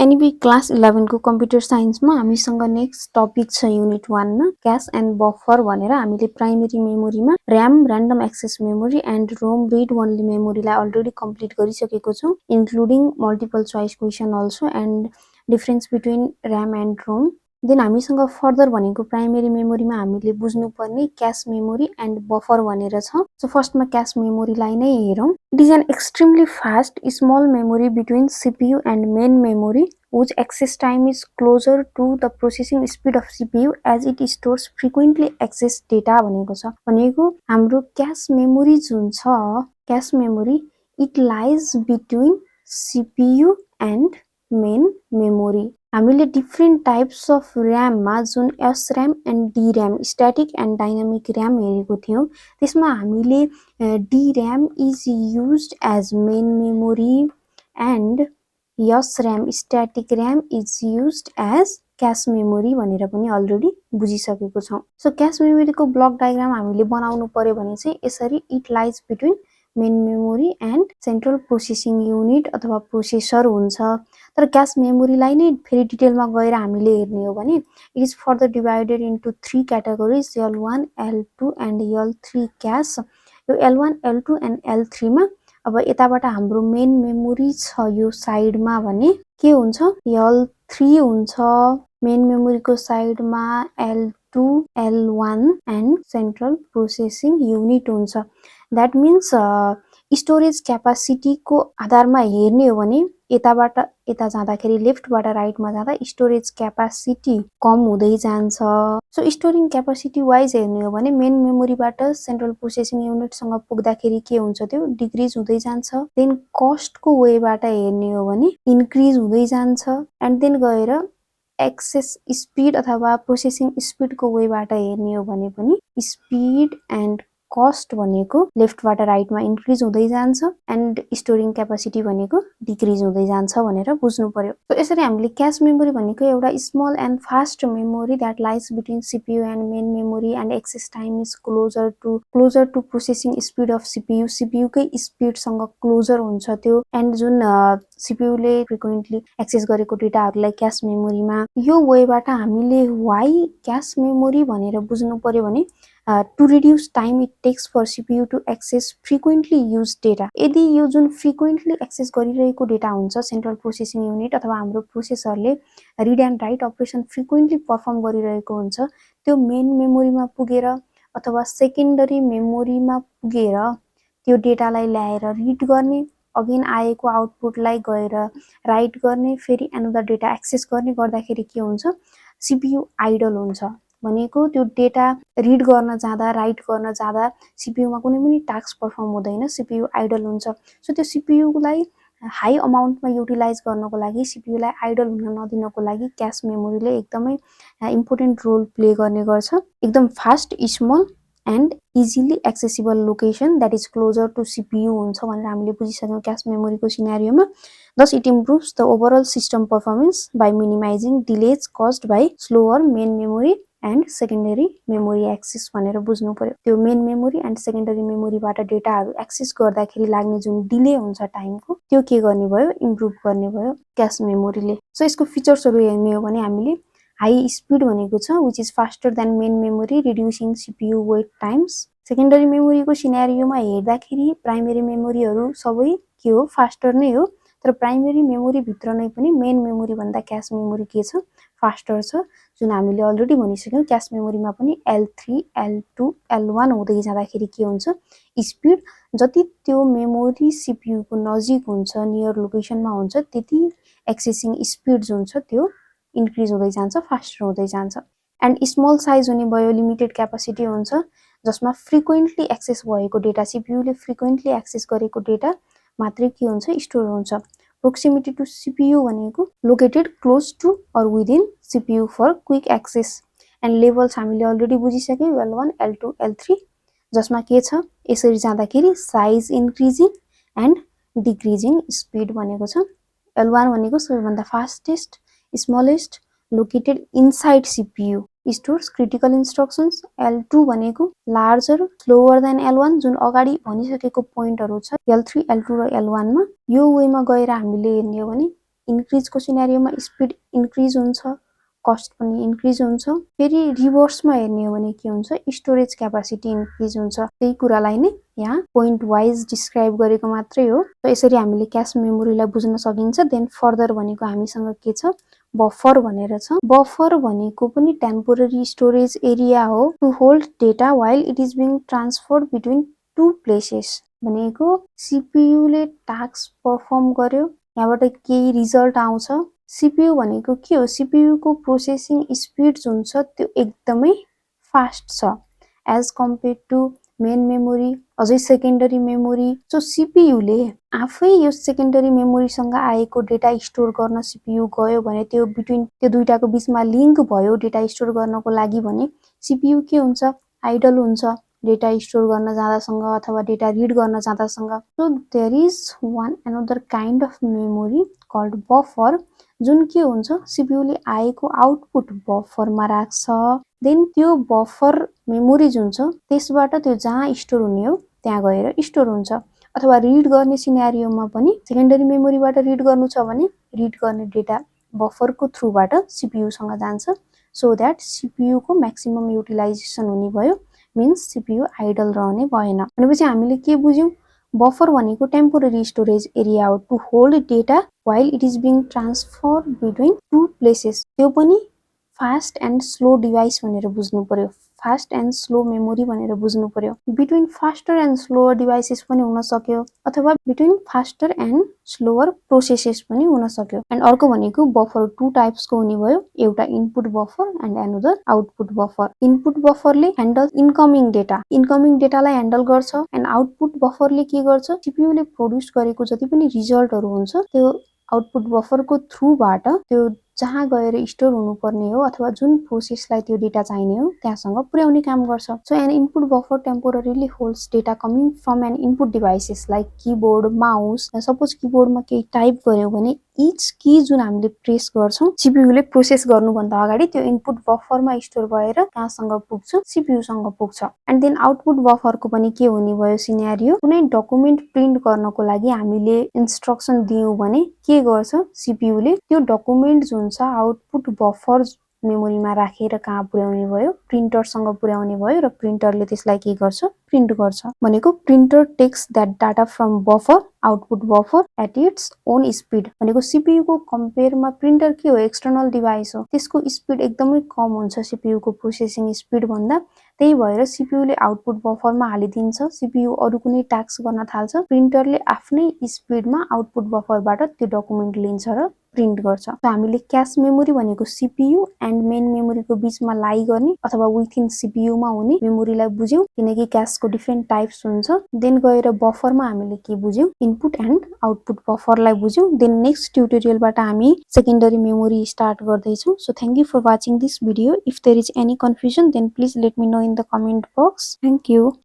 NEB class 11 को computer साइन्समा हामीसँग next topic छ युनिट 1 मा क्याश एन्ड बफर भनेर हामीले प्राइमरी मेमोरीमा RAM random access memory and ROM read only मेमोरीलाई अलरेडी कम्प्लिट गरिसकेको छौं including multiple choice question also and difference between RAM and ROM then हामीसँग फर्दर भनेको प्राइमरी मेमोरीमा हामीले बुझ्नुपर्ने क्याश मेमोरी एन्ड बफर भनेर छ सो फर्स्टमा क्याश मेमोरीलाई नै हेरौं it is an extremely fast small memory between CPU and main memory whose access time is closer to the processing speed of CPU as it stores frequently accessed data भनेको छ भनेको हाम्रो cash memory जुन छ cache memory it lies between CPU and main memory हामीले different types of RAM मा जुन SRAM and DRAM static and dynamic RAM हेरेको थियौं त्यसमा हामीले DRAM is used as main memory and SRAM static RAM is used as cache memory भनेर पनि already बुझिसकेको छौं सो क्याश मेमोरीको ब्लक डायग्राम हामीले बनाउनु पर्यो भने चाहिँ यसरी it lies between main memory and central processing unit अथवा प्रोसेसर हुन्छ तर क्याश मेमोरीलाई नै फेरि डिटेलमा गएर हामीले हेर्ने हो भने it is further divided into 3 क्याटेगोरीज L1 L2 and L3 cash यो L1 L2 एन्ड L3 मा अब यताबाट हाम्रो मेन मेमोरी छ यो साइडमा भने के हुन्छ L3 हुन्छ मेन मेमोरीको साइडमा L2 L1 and central processing unit हुन्छ दैट मीन्स स्टोरेज क्यापासिटी को आधारमा हेर्ने हो भने यताबाट यता जाँदाखेरि लेफ्टबाट राइटमा जाँदा स्टोरेज क्यापासिटी कम हुँदै जान्छ सो स्टोरिङ क्यापासिटी वाइज हेर्ने हो भने मेन मेमोरीबाट सेन्ट्रल प्रोसेसिङ युनिट सँग पुग्दाखेरि के हुन्छ त्यो डिक्रिज हुँदै जान्छ देन कस्ट को वेबाट हेर्ने हो भने इन्क्रिज हुँदै जान्छ एन्ड देन गएर एक्सेस स्पीड अथवा प्रोसेसिङ स्पीड को वेबाट हेर्ने हो भने पनि स्पीड एन्ड कस्ट भनेको लेफ्टबाट राइटमा इन्क्रिज हुँदै जान्छ एन्ड स्टोरिङ क्यापासिटी भनेको डिक्रिज हुँदै जान्छ भनेर बुझ्नु पर्यो सो यसरी हामीले क्याश मेमोरी भनेको एउटा small and fast memory that lies between CPU and main memory and access time is closer to processing speed of CPU कै स्पीड सँग क्लोजर हुन्छ त्यो एन्ड जुन CPU ले फ्रिक्वेन्टली एक्सेस गरेको डेटाहरुलाई क्याश मेमोरीमा यो वेबाट हामीले व्हाई क्याश मेमोरी भनेर बुझ्नु पर्यो भने to reduce time it takes for CPU to access frequently used data यदि यो जुन frequently access गरिरहेको डेटा हुन्छ सेन्ट्रल प्रोसेसिङ युनिट अथवा हाम्रो प्रोसेसरले read and write operation frequently perform गरिरहेको हुन्छ त्यो मेन मेमोरीमा पुगेर अथवा सेकेन्डरी मेमोरीमा पुगेर त्यो डेटालाई ल्याएर रिड गर्ने अगेन आएको आउटपुटलाई गएर राइट गर्ने फेरि अनदर डेटा एक्सेस गर्ने गर्दाखेरि के हुन्छ CPU आइडल हुन्छ भनेको त्यो डेटा रिड गर्न जाँदा राइट गर्न जाँदा CPU मा कुनै पनि टास्क परफर्म हुँदैन CPU आइडल हुन्छ सो त्यो CPU लाई हाई अमाउन्टमा युटिलाइज गर्नको लागि CPU लाई आइडल हुन नदिनको लागि क्याश मेमोरीले एकदमै इम्पोर्टेन्ट रोल प्ले गर्ने गर्छ एकदम fast small and easily accessible location that is closer to CPU हुन्छ भनेर हामीले बुझिसक्यौं क्याश मेमोरीको सिनेरियोमा thus it improves the overall system performance by minimizing delays caused by slower main memory and secondary memory access भनेर बुझ्नु पर्यो त्यो मेन मेमोरी एन्ड सेकेन्डरी मेमोरीबाट डेटाहरु एक्सेस गर्दाखेरि लाग्ने जुन डिले हुन्छ टाइमको त्यो के गर्ने भयो इम्प्रुभ गर्ने भयो क्याश मेमोरीले सो यसको फिचर्सहरु हेर्ने हो भने हामीले हाई स्पीड भनेको छ which is faster than main memory reducing CPU wait times secondary मेमोरीको सिनेरियोमा हेर्दाखेरि प्राइमरी मेमोरीहरु सबै के हो फास्टर नै हो तर प्राइमरी मेमोरी भित्र नै पनि मेन मेमोरी भन्दा क्याश मेमोरी के छ फास्टर छ जुन हामीले अलरेडी भनिसक्यौं क्याश मेमोरीमा पनि L3 L2 L1 हुँदै जाँदाखेरि के हुन्छ स्पीड जति त्यो मेमोरी CPU को नजिक हुन्छ नियर लोकेसनमा हुन्छ त्यति एक्सेसिङ स्पीड जुन छ त्यो इन्क्रिज हुँदै जान्छ फास्टर हुँदै जान्छ एन्ड स्मल साइज हुने भयो लिमिटेड क्यापासिटी हुन्छ जसमा फ्रिक्वेन्टली एक्सेस भएको डेटा CPU ले फ्रिक्वेन्टली एक्सेस गरेको डेटा मात्रै के हुन्छ स्टोर हुन्छ proximity to CPU भनेको located close to or within CPU for quick access and levels हामीले अलरेडी बुझिसक्यौं L1 L2 L3 जसमा के छ यसरी जाँदाखेरि size increasing and decreasing speed भनेको छ L1 भनेको सबैभन्दा fastest smallest located inside CPU stores critical instructions L2 भनेको larger slower than L1 जुन अगाडि भनिसकेको पोइन्टहरु छ L3 L2 र L1 मा यो वेमा गएर हामीले हेर्ने हो भने इन्क्रिजको सिनेरियोमा स्पिड इन्क्रिज हुन्छ, कस्ट पनि इन्क्रिज हुन्छ। फेरि रिभर्समा हेर्ने हो भने के हुन्छ, स्टोरेज क्यापासिटी इन्क्रिज हुन्छ। त्यही कुरालाई नै यहाँ पोइन्ट वाइज डिस्क्राइब गरेको मात्रै हो। यसरी हामीले क्याश मेमोरीलाई बुझ्न सकिन्छ। देन फर्दर भनेको हामीसँग के छ, बफर भनेर छ। बफर भनेको पनि टेम्पोररी स्टोरेज एरिया हो to hold data while it is being transferred between two places. भनेको सीपीयूले टास्क परफर्म गर्यो, यहाँबाट केही रिजल्ट आउँछ। सीपीयू भनेको के हो, सीपीयू को प्रोसेसिङ स्पिड जुन छ त्यो एकदमै फास्ट छ as compare to main memory, अझै सेकेन्डरी मेमोरी। सो सीपीयूले आफै यो सेकेन्डरी मेमोरीसँग आएको डेटा स्टोर गर्न सीपीयू गयो भने त्यो दुईटाको बीचमा लिङ्क भयो डेटा स्टोर गर्नको लागि भने सीपीयू के हुन्छ, आइडल हुन्छ डेटा स्टोर गर्न जाँदासँग अथवा डेटा रिड गर्न जाँदासँग। So there is one another kind of memory called buffer, जुन के हुन्छ, सीपीयूले आएको आउटपुट बफरमा राख्छ। देन त्यो बफर मेमोरी जुन छ त्यसबाट त्यो जहाँ स्टोर हुने हो त्यहाँ गएर स्टोर हुन्छ। अथवा रिड गर्ने सिनेरियोमा पनि सेकेन्डरी मेमोरीबाट रिड गर्नु छ भने रिड गर्ने डेटा बफरको थ्रुबाट सीपीयूसँग जान्छ, सो द्याट सीपीयूको म्याक्सिमम युटिलाइजेसन हुने भयो, मिन्स सीपीयू आइडल रहने भएन। भनेपछि हामीले के बुझ्यौं, बफर भनेको टेम्पोररी स्टोरेज एरिया हो to hold data while it is being transfer between two places. त्यो पनि फास्ट एन्ड स्लो डिभाइस भनेर बुझ्नु पर्यो, फास्ट एन्ड स्लो मेमोरी भनेर बुझ्नु पर्यो। Between faster and slower devices पनि हुन सक्यो, अथवा between faster and slower processes पनि हुन सक्यो। एन्ड अर्को भनेको बफर टु टाइप्सको हुने भयो, एउटा input buffer and another output buffer. Input बफरले ह्यान्डल इन्कमिङ डेटालाई ह्यान्डल गर्छ, एन्ड आउटपुट बफरले के गर्छ, सीपीयूले प्रोड्युस गरेको जति पनि रिजल्टहरू हुन्छ त्यो आउटपुट बफरको थ्रुबाट त्यो जहाँ गएर स्टोर हुनुपर्ने हो अथवा जुन प्रोसेसलाई त्यो डेटा चाहिने हो त्यहाँसँग पुर्याउने काम गर्छ। So an input buffer temporarily holds data coming from an input devices like keyboard, mouse. Suppose कीबोर्डमा केही टाइप गर्यौं भने इच की जुन हामीले प्रेस गर्छौं सीपीयूले प्रोसेस गर्नुभन्दा अगाडि त्यो इनपुट बफरमा स्टोर भएर कहाँसँग पुग्छ, सीपीयूसँग पुग्छ। एन्ड देन आउटपुट बफरको पनि के हुने भयो सिनेरियो, कुनै डकुमेन्ट प्रिन्ट गर्नको लागि हामीले इन्स्ट्रक्सन दियौं भने के गर्छ, सीपीयूले त्यो डकुमेन्ट जुन छ आउटपुट बफर मेमोरीमा राखेर कहाँ पुर्याउने भयो, प्रिन्टरसँग पुर्याउने भयो, र प्रिन्टरले त्यसलाई के गर्छ, प्रिन्ट गर्छ। भनेको printer takes that data from buffer output buffer at its own speed. भनेको सीपीयूको कम्पेयरमा प्रिन्टर के हो, एक्सटर्नल डिभाइस हो, त्यसको स्पिड एकदमै कम हुन्छ सीपीयूको प्रोसेसिङ स्पिड भन्दा। त्यही भएर सीपीयूले आउटपुट बफरमा हालिदिन्छ, सीपीयू अरु कुनै टास्क गर्न थाल्छ, प्रिन्टरले आफ्नै स्पिडमा आउटपुट बफरबाट त्यो डकुमेन्ट लिन्छ र प्रिन्ट गर्छ। हामीले क्याश मेमोरी भनेको सीपीयू एन्ड मेन मेमोरीको बीचमा लाई गर्ने अथवा विथिन सीपीयूमा हुने मेमोरीलाई बुझ्यौं, किनकि क्याशको डिफ्रेन्ट टाइप्स हुन्छ। देन गएर बफरमा हामीले के बुझ्यौं, इनपुट एन्ड आउटपुट बफरलाई बुझ्यौं। देन नेक्स्ट ट्युटोरियलबाट हामी सेकेन्डरी मेमोरी स्टार्ट गर्दैछौं। So thank you for watching this video. If there is any confusion then please let me know in the comment box. Thank you.